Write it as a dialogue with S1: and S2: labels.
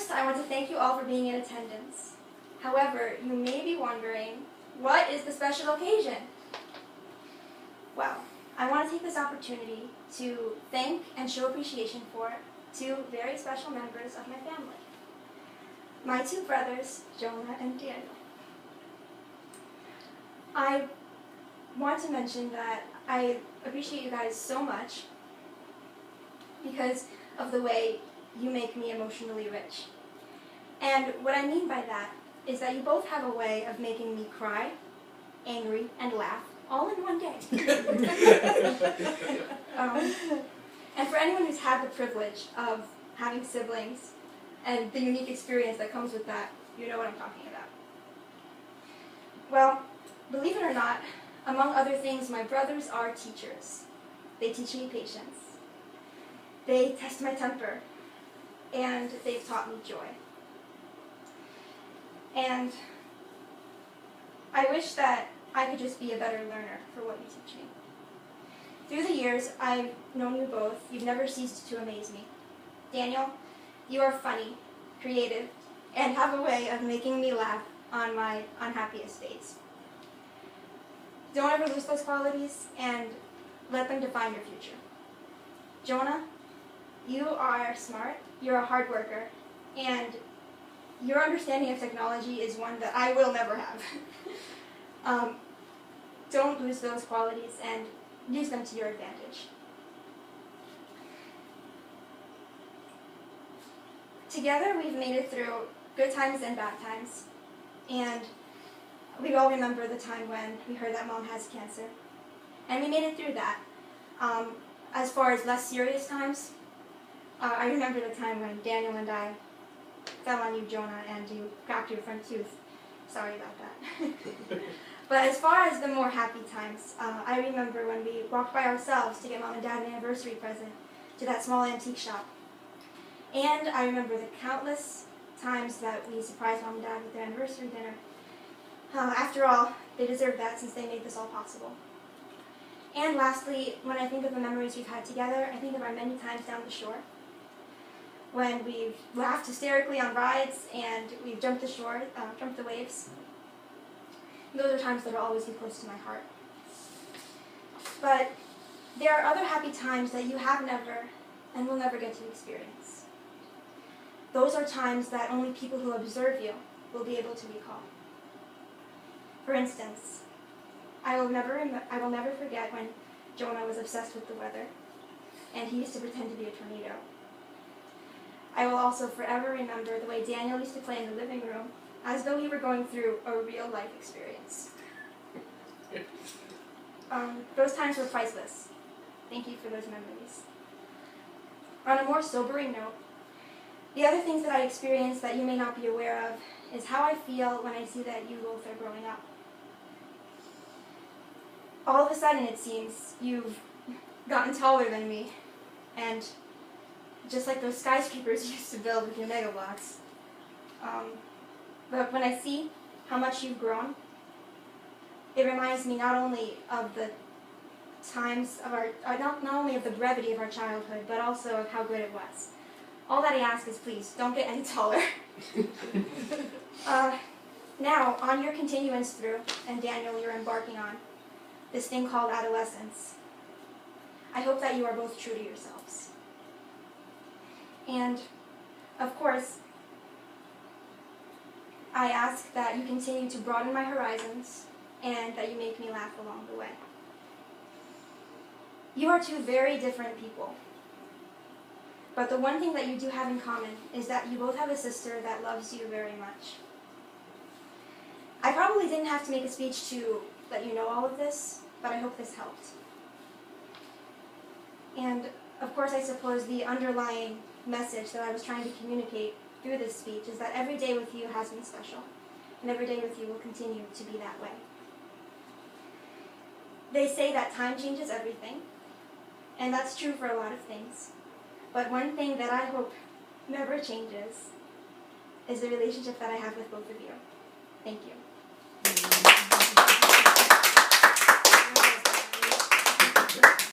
S1: First, I want to thank you all for being in attendance. However, you may be wondering, what is the special occasion? Well, I want to take this opportunity to thank and show appreciation for two very special members of my family. My two brothers, Jonah and Daniel. I want to mention that I appreciate you guys so much because of the way you make me emotionally rich. And what I mean by that is that you both have a way of making me cry, angry, and laugh all in one day. And for anyone who's had the privilege of having siblings and the unique experience that comes with that, you know what I'm talking about. Well, believe it or not, among other things, my brothers are teachers. They teach me patience. They test my temper. And they've taught me joy. And I wish that I could just be a better learner for what you teach me. Through the years, I've known you both. You've never ceased to amaze me. Daniel, you are funny, creative, and have a way of making me laugh on my unhappiest days. Don't ever lose those qualities, and let them define your future. Jonah, you are smart, you're a hard worker, and your understanding of technology is one that I will never have. Don't lose those qualities and use them to your advantage. Together, we've made it through good times and bad times, and we all remember the time when we heard that Mom has cancer, and we made it through that. As far as less serious times, I remember the time when Daniel and I fell on you, Jonah, and you cracked your front tooth. Sorry about that. But as far as the more happy times, I remember when we walked by ourselves to get Mom and Dad an anniversary present to that small antique shop. And I remember the countless times that we surprised Mom and Dad with their anniversary dinner. After all, they deserve that since they made this all possible. And lastly, when I think of the memories we've had together, I think of our many times down the shore, when we've laughed hysterically on rides and we've jumped the shore, jumped the waves. Those are times that will always be close to my heart. But there are other happy times that you have never and will never get to experience. Those are times that only people who observe you will be able to recall. For instance, I will never forget when Jonah was obsessed with the weather, and he used to pretend to be a tornado. I will also forever remember the way Daniel used to play in the living room as though he were going through a real-life experience. Those times were priceless. Thank you for those memories. On a more sobering note, the other things that I experienced that you may not be aware of is how I feel when I see that you both are growing up. All of a sudden, it seems, you've gotten taller than me, and just like those skyscrapers you used to build with your Mega Bloks. But when I see how much you've grown, it reminds me not only of the times of not only of the brevity of our childhood, but also of how good it was. All that I ask is please, don't get any taller. Now, on your continuance through, and Daniel, you're embarking on, this thing called adolescence, I hope that you are both true to yourselves. And, of course, I ask that you continue to broaden my horizons and that you make me laugh along the way. You are two very different people. But the one thing that you do have in common is that you both have a sister that loves you very much. I probably didn't have to make a speech to let you know all of this, but I hope this helped. And, of course, I suppose the underlying message that I was trying to communicate through this speech is that every day with you has been special, and every day with you will continue to be that way. They say that time changes everything, and that's true for a lot of things. But one thing that I hope never changes is the relationship that I have with both of you. Thank you.